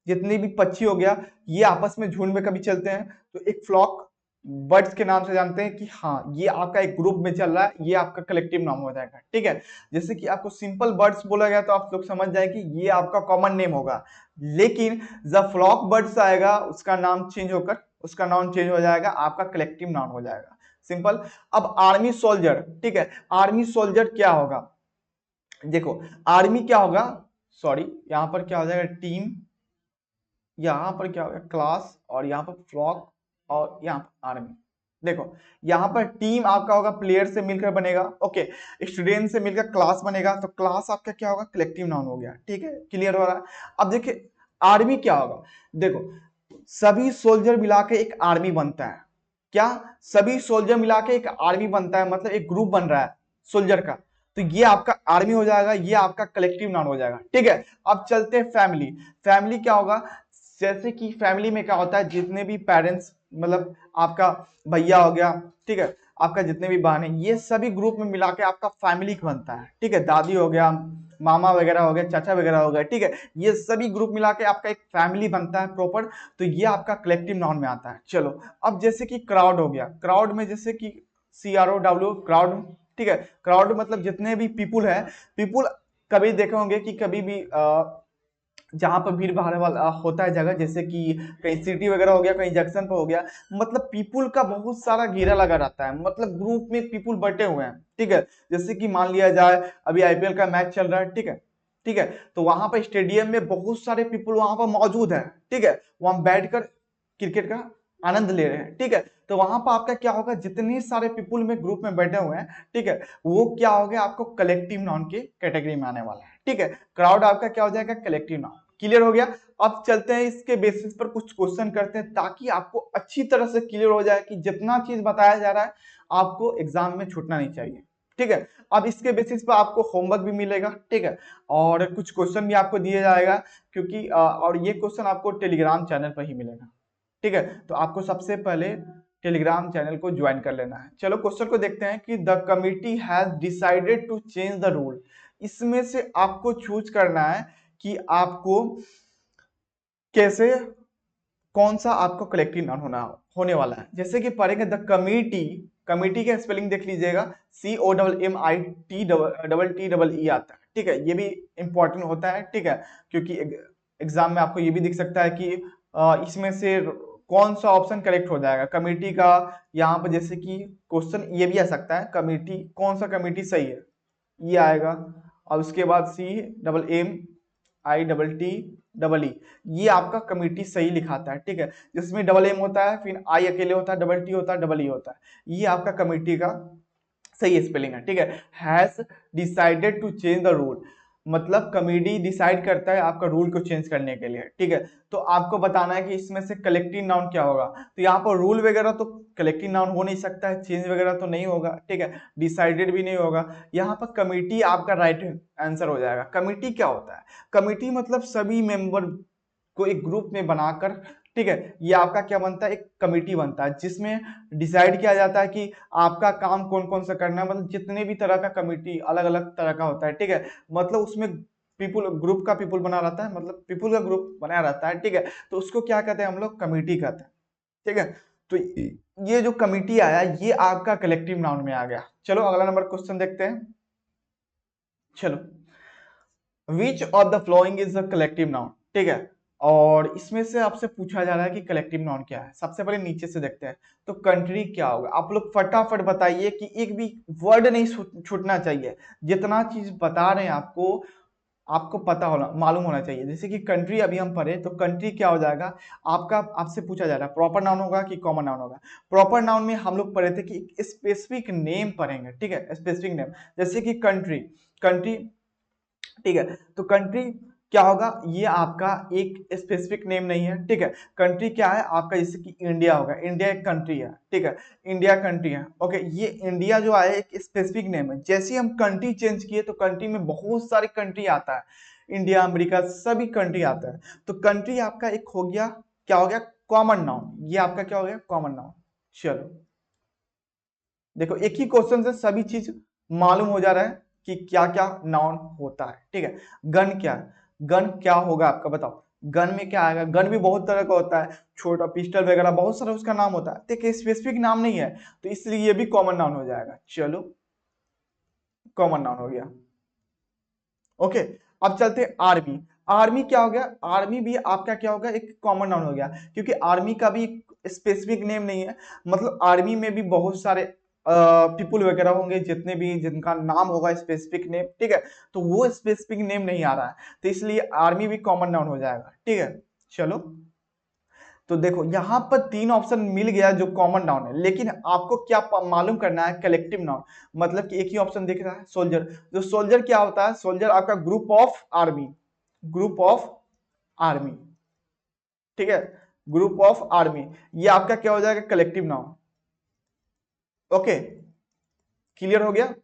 जितने भी पक्षी हो गया, ये आपस में झुंड में कभी चलते हैं, तो एक फ्लॉक बर्ड्स के नाम से जानते हैं कि हाँ ये आपका एक ग्रुप में चल रहा है, ये आपका कलेक्टिव नाम हो जाएगा। ठीक है, जैसे कि आपको सिंपल बर्ड्स बोला गया तो आप लोग समझ जाए कि ये आपका कॉमन नेम होगा, लेकिन जब फ्लॉक बर्ड्स आएगा उसका नाम चेंज होकर, उसका नाम चेंज हो जाएगा, आपका कलेक्टिव नाउन हो जाएगा। सिंपल। अब आर्मी सोल्जर। ठीक है, आर्मी सोल्जर क्या होगा, देखो आर्मी क्या होगा, सॉरी यहां पर क्या हो जाएगा, टीम, यहां पर क्या होगा क्लास, और यहां पर फ्लॉक, और यहां पर आर्मी। देखो यहां पर टीम आपका होगा प्लेयर से मिलकर बनेगा, ओके, स्टूडेंट से मिलकर क्लास बनेगा, तो क्लास आपका क्या होगा, कलेक्टिव नाउन हो गया। ठीक है, क्लियर हो रहा है। अब देखिए आर्मी क्या होगा, देखो सभी सोल्जर मिला के एक आर्मी बनता है। क्या, सभी सोल्जर मिला के एक आर्मी बनता है, मतलब एक ग्रुप बन रहा है सोल्जर का, तो ये आपका आर्मी हो जाएगा, ये आपका कलेक्टिव नाउन हो जाएगा। ठीक है, अब चलते हैं फैमिली। फैमिली क्या होगा, जैसे कि फैमिली में क्या होता है, जितने भी पेरेंट्स, मतलब आपका भैया हो गया, ठीक है, आपका जितने भी बहन है, ये सभी ग्रुप में मिला के आपका फैमिली बनता है। ठीक है, दादी हो गया, मामा वगैरह हो गया, चाचा वगैरह हो गया। ठीक है, ये सभी ग्रुप मिला के आपका एक फैमिली बनता है प्रॉपर, तो ये आपका कलेक्टिव नाउन में आता है। चलो अब जैसे कि क्राउड हो गया, क्राउड में जैसे कि CROW क्राउड। ठीक है, क्राउड मतलब जितने भी पीपुल है, पीपुल कभी देखे होंगे कि कभी भी जहां पर भीड़ भाड़ वाला होता है जगह, जैसे कि कहीं सिटी वगैरह हो गया, कहीं जंक्शन पर हो गया, मतलब पीपुल का बहुत सारा घेरा लगा रहता है, मतलब ग्रुप में पीपुल बटे हुए हैं। ठीक है, जैसे कि मान लिया जाए अभी IPL का मैच चल रहा है। ठीक है, ठीक है, तो वहां पर स्टेडियम में बहुत सारे पीपुल वहां पर मौजूद है। ठीक है, वहां बैठकर क्रिकेट का आनंद ले रहे हैं। ठीक है, तो वहां पर आपका क्या होगा, जितने सारे पीपुल में ग्रुप में बैठे हुए हैं, ठीक है, वो क्या हो गया, आपको कलेक्टिव नाउन की कैटेगरी में आने वाला है। ठीक है, क्राउड आपका क्या हो जाएगा, कलेक्टिव नाउन। क्लियर हो गया। अब चलते हैं इसके बेसिस पर कुछ क्वेश्चन करते हैं, ताकि आपको अच्छी तरह से क्लियर हो जाए कि जितना चीज बताया जा रहा है आपको एग्जाम में छूटना नहीं चाहिए। ठीक है, अब इसके बेसिस पर आपको होमवर्क भी मिलेगा। ठीक है, और कुछ क्वेश्चन भी आपको दिया जाएगा, क्योंकि और ये क्वेश्चन आपको टेलीग्राम चैनल पर ही मिलेगा। ठीक है, तो आपको सबसे पहले टेलीग्राम चैनल को ज्वाइन कर लेना है। चलो क्वेश्चन को देखते हैं कि the committee has decided to change the rule. इसमें से आपको चूज करना है कि आपको कैसे, कौन सा आपको कलेक्टिव नाउन होने वाला है। जैसे कि पढ़ेंगे द कमिटी, कमिटी का स्पेलिंग देख लीजिएगा, COMMITEE आता है। ठीक है, ये भी इंपॉर्टेंट होता है। ठीक है, क्योंकि एग्जाम में आपको ये भी दिख सकता है कि इसमें से कौन सा ऑप्शन करेक्ट हो जाएगा कमिटी का। यहाँ पर जैसे कि क्वेश्चन ये भी आ सकता है, कमिटी कौन सा कमिटी सही है, ये आएगा। और उसके बाद CMM ITTEE, ये आपका कमिटी सही लिखाता है, ठीक है, जिसमें डबल एम होता है, फिर आई अकेले होता है, डबल टी होता है, डबल ई होता है, ये आपका कमिटी का सही स्पेलिंग है, ठीक है। Has decided to change the rule, मतलब कमेटी डिसाइड करता है आपका रूल को चेंज करने के लिए, ठीक है। तो आपको बताना है कि इसमें से कलेक्टिव नाउन क्या होगा। तो यहाँ पर रूल वगैरह तो कलेक्टिव नाउन हो नहीं सकता है, चेंज वगैरह तो नहीं होगा, ठीक है, डिसाइडेड भी नहीं होगा। यहाँ पर कमेटी आपका राइट आंसर हो जाएगा। कमेटी क्या होता है? कमेटी मतलब सभी मेंबर को एक ग्रुप में बनाकर, ठीक है, ये आपका क्या बनता है, एक कमेटी बनता है, जिसमें डिसाइड किया जाता है कि आपका काम कौन कौन सा करना है। मतलब जितने भी तरह का कमेटी अलग अलग तरह का होता है, ठीक है, मतलब उसमें पीपुल ग्रुप का पीपुल बना रहता है, मतलब पीपुल का ग्रुप बनाया रहता है, ठीक है, तो उसको क्या कहते हैं हम लोग, कमेटी कहते हैं, ठीक है। तो ये जो कमेटी आया ये आपका कलेक्टिव नाउन में आ गया। चलो अगला नंबर क्वेश्चन देखते हैं। चलो, which of the following is a collective noun, ठीक है, और इसमें से आपसे पूछा जा रहा है कि कलेक्टिव नाउन क्या है। सबसे पहले नीचे से देखते हैं, तो कंट्री क्या होगा। आप लोग फटाफट बताइए कि एक भी वर्ड नहीं छूटना चाहिए, जितना चीज बता रहे हैं आपको आपको पता होना मालूम होना चाहिए। जैसे कि कंट्री अभी हम पढ़े, तो कंट्री क्या हो जाएगा आपका, आपसे पूछा जा रहा है प्रॉपर नाउन होगा कि कॉमन नाउन होगा। प्रॉपर नाउन में हम लोग पढ़े थे कि स्पेसिफिक नेम पढ़ेंगे, ठीक है, स्पेसिफिक नेम, जैसे कि कंट्री, कंट्री, ठीक है, तो कंट्री क्या होगा, ये आपका एक स्पेसिफिक नेम नहीं है, ठीक है। कंट्री क्या है आपका, जैसे कि इंडिया होगा, इंडिया एक कंट्री है, ठीक है, इंडिया कंट्री है, ओके। ये इंडिया जो है एक स्पेसिफिक नेम है। जैसे ही हम कंट्री चेंज किए तो कंट्री में बहुत सारे कंट्री आता है, इंडिया अमेरिका सभी कंट्री आता है। तो कंट्री आपका एक हो गया, क्या हो गया, कॉमन नाउन, ये आपका क्या हो गया, कॉमन नाउन। चलो देखो एक ही क्वेश्चन से सभी चीज मालूम हो जा रहा है कि क्या क्या नाउन होता है, ठीक है। गन क्या है, गन क्या होगा आपका बताओ। गन में क्या आएगा, गन भी बहुत तरह का होता है, छोटा पिस्टल वगैरह बहुत सारा उसका नाम होता है, तो एक स्पेसिफिक नाम नहीं है, तो इसलिए ये भी कॉमन नाउन हो जाएगा। चलो कॉमन नाउन हो गया, ओके। अब चलते हैं आर्मी। आर्मी क्या हो गया, आर्मी भी आपका क्या होगा, एक कॉमन नाउन हो गया, क्योंकि आर्मी का भी स्पेसिफिक नेम नहीं है। मतलब आर्मी में भी बहुत सारे पीपुल वगैरह होंगे, जितने भी जिनका नाम होगा स्पेसिफिक नेम, ठीक है, तो वो स्पेसिफिक नेम नहीं आ रहा है, तो इसलिए आर्मी भी कॉमन नाउन हो जाएगा, ठीक है। चलो तो देखो यहाँ पर तीन ऑप्शन मिल गया जो कॉमन नाउन है, लेकिन आपको क्या मालूम करना है, कलेक्टिव नाउन। मतलब कि एक ही ऑप्शन दिख रहा है, सोल्जर। जो सोल्जर क्या होता है, सोल्जर आपका group of army, group of army, ठीक है, ग्रुप ऑफ आर्मी, ये आपका क्या हो जाएगा, कलेक्टिव नाउन। ओके, क्लियर हो गया।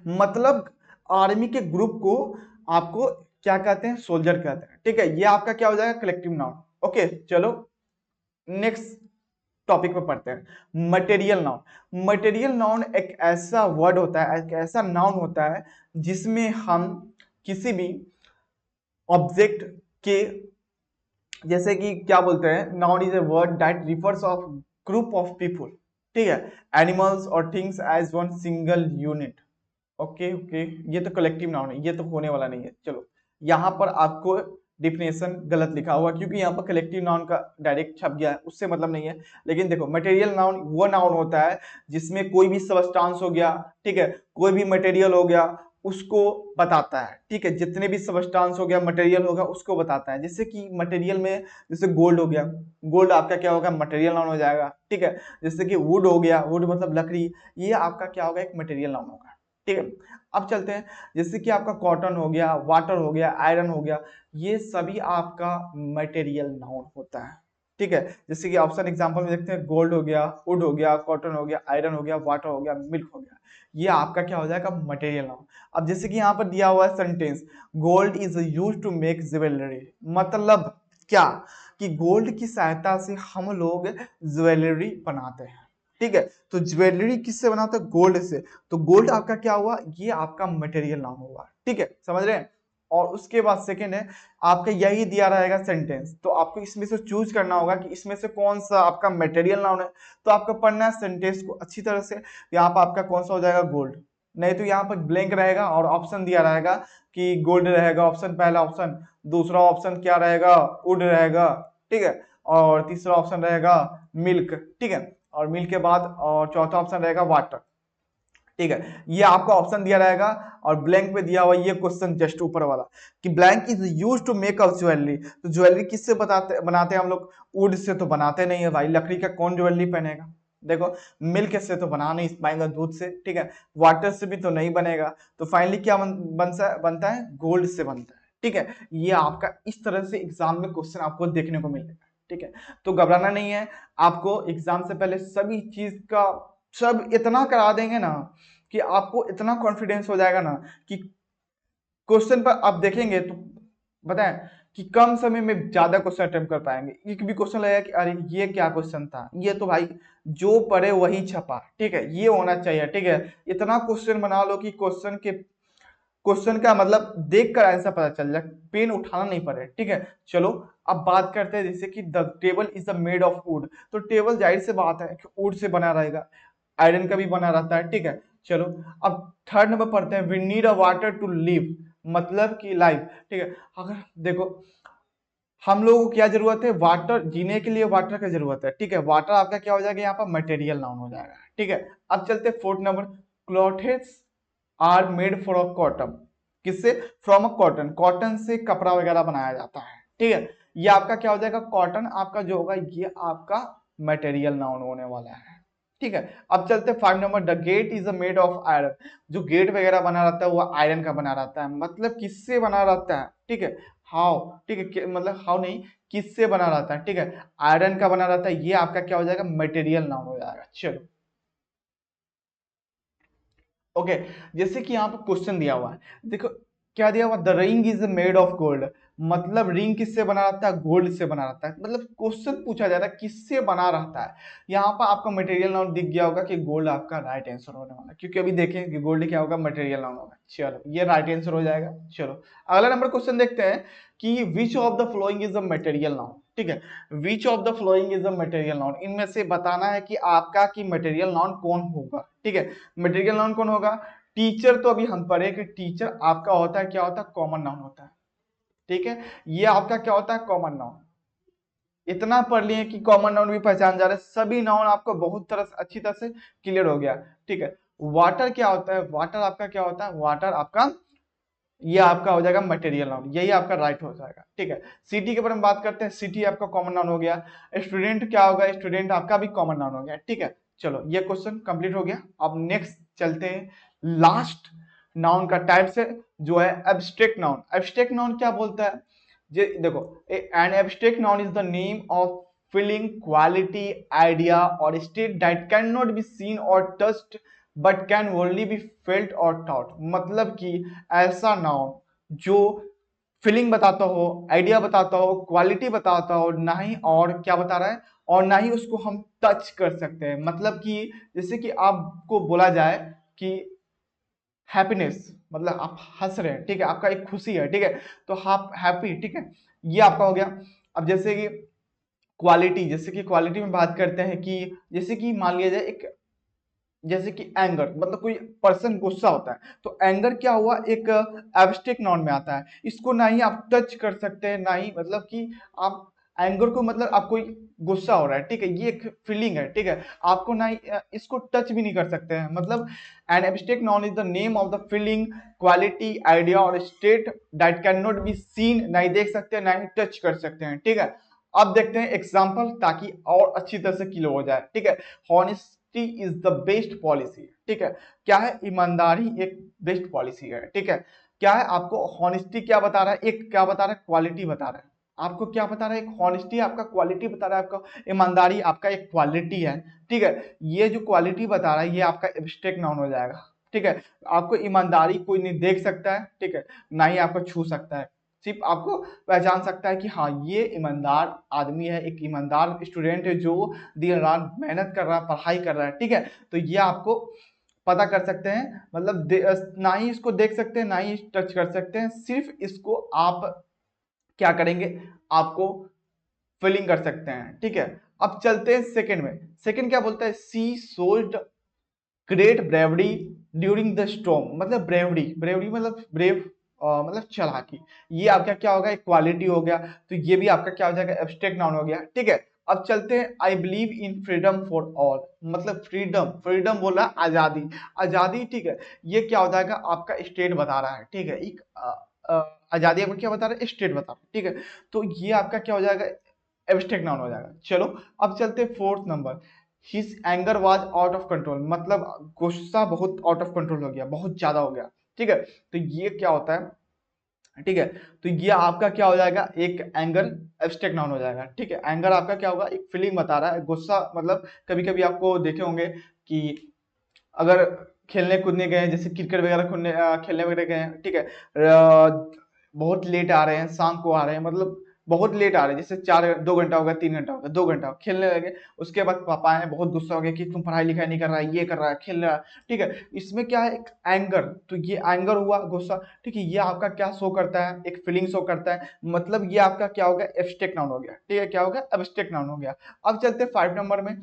मतलब आर्मी के ग्रुप को आपको क्या कहते हैं, सोल्जर कहते हैं, ठीक है, ये आपका क्या हो जाएगा, कलेक्टिव नाउन। ओके चलो नेक्स्ट टॉपिक पे पढ़ते हैं, मटेरियल नाउन। मटेरियल नाउन एक ऐसा वर्ड होता है, एक ऐसा नाउन होता है जिसमें हम किसी भी ऑब्जेक्ट के, जैसे कि क्या बोलते हैं, noun is a word that refers of group of people, ठीक है, एनिमल्स और things as one single unit. Okay okay, ये तो कलेक्टिव नाउन है, ये तो होने वाला नहीं है। चलो यहाँ पर आपको डिफिनेशन गलत लिखा हुआ, क्योंकि यहाँ पर कलेक्टिव नाउन का डायरेक्ट छप गया है, उससे मतलब नहीं है। लेकिन देखो मटेरियल नाउन वो नाउन होता है जिसमें कोई भी सबस्टांस हो गया, ठीक है, कोई भी मटेरियल हो गया, उसको बताता है, ठीक है, जितने भी सबस्टांस हो गया, मटेरियल होगा, उसको बताता है। जैसे कि मटेरियल में जैसे गोल्ड हो गया, गोल्ड आपका क्या होगा, मटेरियल नाउन हो जाएगा, ठीक है। जैसे कि वुड हो गया, वुड मतलब लकड़ी, ये आपका क्या होगा, एक मटेरियल नाउन होगा, ठीक है। अब चलते हैं, जैसे कि आपका कॉटन हो गया, वाटर हो गया, आयरन हो गया, ये सभी आपका मटेरियल नाउन होता है, ठीक है। जैसे कि ऑप्शन एग्जांपल में देखते हैं, गोल्ड हो गया, वुड हो गया, कॉटन हो गया, आयरन हो गया, वाटर हो गया, मिल्क हो गया, ये आपका क्या हो जाएगा, मटेरियल नाउन। अब जैसे कि यहाँ पर दिया हुआ है sentence, gold is use to make jewellery, मतलब क्या, कि गोल्ड की सहायता से हम लोग ज्वेलरी बनाते हैं, ठीक है। तो ज्वेलरी किससे बनाते हैं, गोल्ड से, तो गोल्ड आपका क्या हुआ, ये आपका मटेरियल नाउन हुआ, ठीक है, समझ रहे हैं। और उसके बाद सेकेंड है, आपका यही दिया रहेगा सेंटेंस, तो आपको इसमें से चूज करना होगा कि इसमें से कौन सा आपका मटेरियल नाउन है। तो आपको पढ़ना है सेंटेंस को अच्छी तरह से, यहाँ पर आपका कौन सा हो जाएगा, गोल्ड। नहीं तो यहाँ पर ब्लैंक रहेगा और ऑप्शन दिया रहेगा कि गोल्ड रहेगा ऑप्शन, पहला ऑप्शन, दूसरा ऑप्शन क्या रहेगा, वुड रहेगा, ठीक है, और तीसरा ऑप्शन रहेगा मिल्क, ठीक है, और मिल्क के बाद और चौथा ऑप्शन रहेगा वाटर, ठीक है, ये आपका ऑप्शन दिया रहेगा और ब्लैंक पे दिया हुआ ये क्वेश्चन जस्ट ऊपर वाला कि blank is use to make up jewellery. तो ज्वेलरी किससे बनाते हैं हम लोग? वुड से तो बनाते नहीं है भाई, लकड़ी का कौन ज्वेलरी पहनेगा? देखो, मिल्क से तो बना नहीं पाएंगे, दूध से, ठीक है, वाटर से भी तो नहीं बनेगा। तो फाइनली क्या बनता है? गोल्ड से बनता है। ठीक है, ये आपका इस तरह से एग्जाम में क्वेश्चन आपको देखने को मिलेगा। ठीक है, तो घबराना नहीं है, आपको एग्जाम से पहले सभी चीज का सब इतना करा देंगे ना कि आपको इतना कॉन्फिडेंस हो जाएगा ना कि क्वेश्चन पर आप देखेंगे तो बताएं कि कम समय में ज्यादा क्वेश्चन अटेम्प्ट कर पाएंगे। एक भी क्वेश्चन लगेगा कि अरे ये क्या क्वेश्चन था, ये तो भाई जो पढ़े वही छपा। ठीक है, ये होना चाहिए। ठीक है, इतना क्वेश्चन बना लो कि क्वेश्चन का मतलब देख कर आंसर पता चल जाए, पेन उठाना नहीं पड़े। ठीक है, चलो अब बात करते हैं जैसे कि the table is the made of would. तो टेबल जाहिर से बात है कि वुड से बना रहेगा, आयरन का भी बना रहता है। ठीक है, चलो अब थर्ड नंबर पढ़ते हैं, we need a water to live, मतलब कि लाइफ। ठीक है, अगर देखो हम लोगों को क्या जरूरत है? वाटर, जीने के लिए वाटर की जरूरत है। ठीक है, वाटर आपका क्या हो जाएगा यहाँ पर? मटेरियल नाउन हो जाएगा। ठीक है, अब चलते fourth number, clothes are made for a cotton. किससे? फ्रॉम अ कॉटन, कॉटन से कपड़ा वगैरह बनाया जाता है। ठीक है, ये आपका क्या हो जाएगा? कॉटन आपका जो होगा ये आपका मटेरियल नाउन होने वाला है। ठीक है, अब चलते 5 number, the gate is made of iron. जो गेट वगैरह बना रहता है वो आयरन का बना रहता है, मतलब किससे बना रहता है? ठीक है, हाउ, ठीक है, मतलब हाउ नहीं, किससे बना रहता है? ठीक है, आयरन का बना रहता है, ये आपका क्या हो जाएगा? मटेरियल नाउन हो जाएगा। चलो ओके, जैसे कि यहाँ पर क्वेश्चन दिया हुआ है, देखो क्या दिया हुआ, the ring is made of gold. मतलब रिंग किससे बना रहता है? गोल्ड से बना रहता है। मतलब क्वेश्चन पूछा जा रहा है किससे बना रहता है। यहाँ पर आपका मटेरियल नाउन दिख गया होगा कि गोल्ड आपका राइट आंसर होने वाला है, क्योंकि अभी देखें कि गोल्ड क्या होगा? मटेरियल नाउन होगा। चलो ये राइट आंसर हो जाएगा। चलो अगला नंबर क्वेश्चन देखते हैं कि which of the following is a material noun. ठीक है, which of the following is a material noun, इनमें से बताना है कि आपका कि मटेरियल नाउन कौन होगा। ठीक है, मटेरियल नाउन कौन होगा? टीचर, तो अभी हम पढ़े कि टीचर आपका होता है, क्या होता है? कॉमन नाउन होता है। ठीक है, ये आपका क्या होता है? Common noun. इतना पढ़ लिए कि कॉमन नाउन भी पहचान जा रहे हैं, सभी नाउन आपको बहुत तरह से अच्छी तरह से क्लियर हो गया। ठीक है, वाटर क्या होता है? वाटर आपका क्या होता है? वाटर आपका ये आपका हो जाएगा मटेरियल नाउन, यही आपका राइट हो जाएगा। ठीक है, सिटी के बारे में बात करते हैं, सिटी आपका कॉमन नाउन हो गया। स्टूडेंट क्या होगा? स्टूडेंट आपका भी कॉमन नाउन हो गया। ठीक है, चलो ये क्वेश्चन कंप्लीट हो गया। अब नेक्स्ट चलते हैं लास्ट नाउन का टाइप से, जो है एब्स्ट्रैक्ट नाउन। एब्स्ट्रैक्ट नाउन क्या बोलता है? ये देखो, an abstract noun is the name of feeling, quality, idea और state that can not be seen और touched but can only be felt और थॉट। मतलब कि ऐसा नाउन जो फीलिंग बताता हो, आइडिया बताता हो, क्वालिटी बताता हो, ना ही और क्या बता रहा है, और ना ही उसको हम टच कर सकते हैं। मतलब कि जैसे कि आपको बोला जाए कि हैप्पीनेस, मतलब आप हंस रहे हैं, ठीक है, आपका एक खुशी है, ठीक है, तो आप हैप्पी, ठीक है, ये आपका हो गया। अब जैसे कि क्वालिटी, जैसे कि क्वालिटी में बात करते हैं कि जैसे कि मान लिया जाए एक, जैसे कि एंगर, मतलब कोई पर्सन गुस्सा होता है, तो एंगर क्या हुआ? एक एब्स्ट्रैक्ट नाउन में आता है। इसको ना ही आप टच कर सकते हैं, ना ही मतलब कि आप एंगर को, मतलब आप कोई गुस्सा हो रहा है, ठीक है, ये एक फीलिंग है, ठीक है, आपको ना ही इसको टच भी नहीं कर सकते हैं। मतलब an abstract noun is the name of the feeling, quality, idea और state that can not be seen, ना ही देख सकते हैं ना ही टच कर सकते हैं। ठीक है, अब देखते हैं एग्जाम्पल, ताकि और अच्छी तरह से क्लियर हो जाए। ठीक है, honesty is the best policy. ठीक है, क्या है? ईमानदारी एक बेस्ट पॉलिसी है। ठीक है, क्या है? आपको हॉनेस्टी क्या बता रहा है? एक क्या बता रहा है? क्वालिटी बता रहा है। आपको क्या बता रहा है? एक हॉनेस्टी आपका क्वालिटी बता रहा है, आपका ईमानदारी आपका एक क्वालिटी है। ठीक है, ये जो क्वालिटी बता रहा है ये आपका एब्स्ट्रैक्ट नाउन हो जाएगा। ठीक है, आपको ईमानदारी कोई नहीं देख सकता है, ठीक है, ना ही आपको छू सकता है, सिर्फ आपको पहचान सकता है कि हाँ ये ईमानदार आदमी है, एक ईमानदार स्टूडेंट है जो दिन रात मेहनत कर रहा है, पढ़ाई कर रहा है। ठीक है, तो ये आपको पता कर सकते हैं, मतलब ना ही इसको देख सकते हैं ना ही टच कर सकते हैं, सिर्फ इसको आप क्या करेंगे? आपको फीलिंग कर सकते हैं। ठीक है, अब चलते हैं सेकंड में। सेकंड क्या बोलता है? She showed great bravery during the storm. मतलब ब्रेवरी, ब्रेवरी मतलब ब्रेव, मतलब चालाकी, ये आपका क्या होगा? एक क्वालिटी हो गया, तो ये भी आपका क्या हो जाएगा? एब्स्ट्रैक्ट नाउन हो गया। ठीक है, अब चलते हैं, I believe in freedom for all, मतलब फ्रीडम, फ्रीडम बोला आजादी, आजादी, ठीक है। ये क्या हो जाएगा आपका स्टेट बता रहा है, ठीक है, एक आजादी आपको क्या बता रहा है, स्टेट बता रहा है, ठीक है। तो ये आपका क्या हो जाएगा, एब्स्ट्रैक्ट नाउन हो जाएगा। चलो अब चलते हैं fourth number, his anger was out of control, मतलब गुस्सा बहुत आउट ऑफ कंट्रोल हो गया, बहुत ज्यादा हो गया, ठीक है। तो ये क्या होता है, ठीक है। तो ये आपका क्या हो जाएगा, एक एंगर एब्स्ट्रैक्ट नाउन हो जाएगा, ठीक है। एंगर आपका क्या होगा, एक फीलिंग बता रहा है, गुस्सा मतलब कभी कभी आपको देखे होंगे कि अगर खेलने कूदने गए, जैसे क्रिकेट वगैरह खेलने वगैरह गए, ठीक है, बहुत लेट आ रहे हैं, शाम को आ रहे हैं, मतलब बहुत लेट आ रहे हैं, जैसे 2 घंटा हो गया, 3 घंटा हो गया, 2 घंटा खेलने लगे, उसके बाद पापा आए, बहुत गुस्सा हो गया कि तुम पढ़ाई लिखाई नहीं कर रहा है, ये कर रहा है, खेल रहा है, ठीक है। इसमें क्या है, एक एंगर, तो ये एंगर हुआ, गुस्सा, ठीक है। ये आपका क्या शो करता है, एक फीलिंग शो करता है, मतलब ये आपका क्या हो गया, एब्स्ट्रैक्ट नाउन हो गया, ठीक है, क्या हो गया, एब्स्ट्रैक्ट नाउन हो गया। अब चलते 5 नंबर में,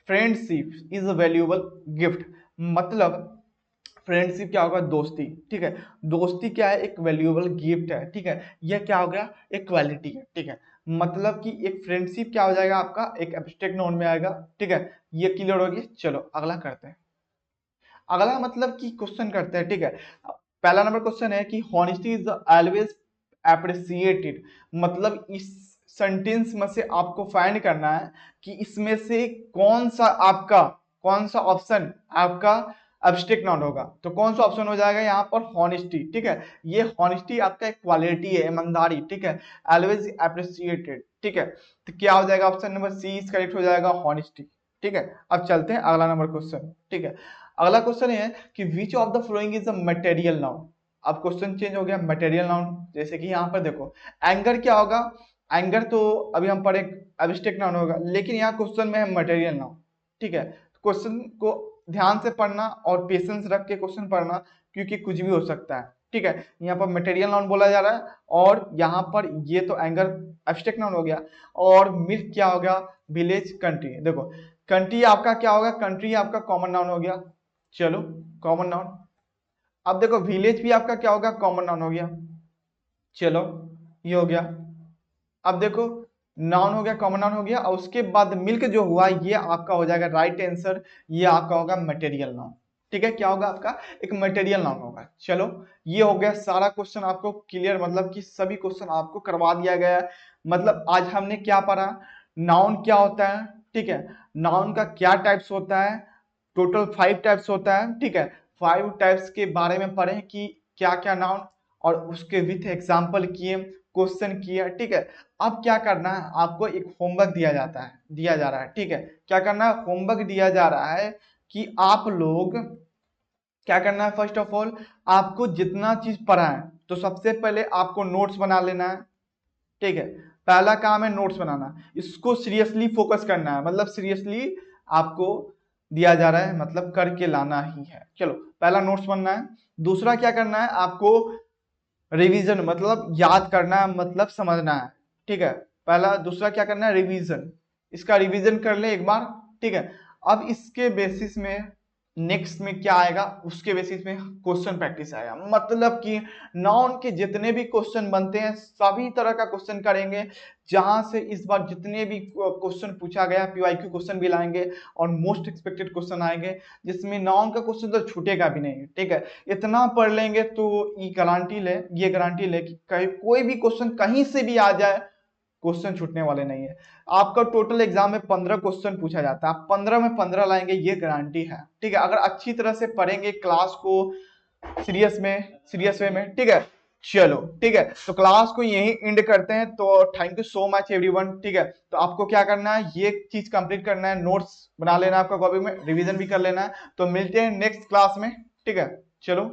friendship is a valuable gift, मतलब फ्रेंडशिप क्या होगा, दोस्ती, ठीक है। दोस्ती क्या है, एक वैल्यूएबल गिफ्ट है, ठीक है। यह क्या हो गया, एक क्वालिटी है, ठीक है। मतलब कि एक फ्रेंडशिप क्या हो जाएगा आपका, एक एब्स्ट्रैक्ट नोन में आएगा, ठीक है। ये क्लियर हो गया। चलो अगला करते हैं, अगला मतलब कि क्वेश्चन करते हैं, ठीक है। पहला नंबर क्वेश्चन है कि हॉनेस्टी इज ऑलवेज एप्रिसिएटेड, मतलब इस सेंटेंस में से आपको फाइंड करना है कि इसमें से कौन सा ऑप्शन आपका एब्स्ट्रैक्ट नाउन होगा। तो कौन सा ऑप्शन हो जाएगा यहाँ पर, हॉनेस्टी, ठीक है। ये हॉनेस्टी आपका एक क्वालिटी है, ईमानदारी, ठीक है, ऑलवेज एप्रिसिएटेड, ठीक है। तो क्या हो जाएगा, option number C is correct हो जाएगा, हॉनेस्टी, ठीक है। अब चलते हैं अगला नंबर क्वेश्चन, ठीक है। अगला क्वेश्चन है कि which of the following is a material noun. अब क्वेश्चन चेंज हो गया, मटेरियल नाउन, जैसे कि यहाँ पर देखो, एंगर क्या होगा, एंगर तो अभी हम पढ़े एब्स्ट्रैक्ट नाउन होगा, लेकिन यहाँ क्वेश्चन में है मटेरियल नाउन, ठीक है। क्वेश्चन को ध्यान से पढ़ना और पेशेंस रख के क्वेश्चन पढ़ना, क्योंकि कुछ भी हो सकता है, ठीक है। यहाँ पर मटेरियल नाउन बोला जा रहा है, और यहाँ पर ये तो एंगर एब्स्ट्रैक्ट नाउन हो गया, और मिल्क क्या हो गया, विलेज, कंट्री। देखो कंट्री आपका क्या होगा, कंट्री आपका कॉमन नाउन हो गया, चलो कॉमन नाउन। अब देखो विलेज भी आपका क्या होगा, कॉमन नाउन हो गया, चलो ये हो गया। अब देखो नाउन हो गया, कॉमन नाउन हो गया, और उसके बाद मिल्क जो हुआ ये आपका हो जाएगा राइट आंसर, ये आपका होगा मटेरियल नाउन, ठीक है। क्या होगा आपका, एक मटेरियल नाउन होगा। चलो ये हो गया सारा क्वेश्चन आपको क्लियर, मतलब कि सभी क्वेश्चन आपको करवा दिया गया है। मतलब आज हमने क्या पढ़ा, नाउन क्या होता है, ठीक है, नाउन का क्या टाइप्स होता है, टोटल 5 टाइप्स होता है, ठीक है। 5 टाइप्स के बारे में पढ़े कि क्या क्या नाउन, और उसके विथ एग्जाम्पल किए, क्वेश्चन किया, ठीक है। अब क्या करना है, आपको एक होमवर्क दिया जा रहा है, ठीक है। क्या करना है, होमवर्क दिया जा रहा है कि आप लोग क्या करना है, फर्स्ट ऑफ ऑल आपको जितना चीज पढ़ा है, तो सबसे पहले आपको नोट्स बना लेना है, ठीक है। पहला काम है नोट्स बनाना, इसको सीरियसली फोकस करना है, मतलब सीरियसली आपको दिया जा रहा है, मतलब करके लाना ही है। चलो पहला नोट्स बनना है। दूसरा क्या करना है, आपको रिवीजन, मतलब याद करना है, मतलब समझना है, ठीक है। पहला, दूसरा क्या करना है, रिवीजन, इसका रिवीजन कर ले एक बार, ठीक है। अब इसके बेसिस में नेक्स्ट में क्या आएगा, उसके बेसिस में क्वेश्चन प्रैक्टिस आएगा, मतलब कि नाउन के जितने भी क्वेश्चन बनते हैं सभी तरह का क्वेश्चन करेंगे, जहां से इस बार जितने भी क्वेश्चन पूछा गया पीवाईक्यू क्वेश्चन भी लाएंगे, और मोस्ट एक्सपेक्टेड क्वेश्चन आएंगे, जिसमें नाउन का क्वेश्चन तो छूटेगा भी नहीं, ठीक है। इतना पढ़ लेंगे तो ये गारंटी ले कि कहीं कोई भी क्वेश्चन कहीं से भी आ जाए, क्वेश्चन छूटने वाले नहीं है। आपका टोटल एग्जाम में 15 क्वेश्चन पूछा जाता है, आप 15 में 15 लाएंगे, ये गारंटी है, ठीक है। अगर अच्छी तरह से पढ़ेंगे क्लास को, सीरियस वे में, ठीक है। चलो ठीक है, तो क्लास को यही एंड करते हैं। तो thank you so much everyone, ठीक है। तो आपको क्या करना है, ये चीज कंप्लीट करना है, नोट्स बना लेना है आपका कॉपी में, रिवीजन भी कर लेना है। तो मिलते हैं नेक्स्ट क्लास में, ठीक है। चलो।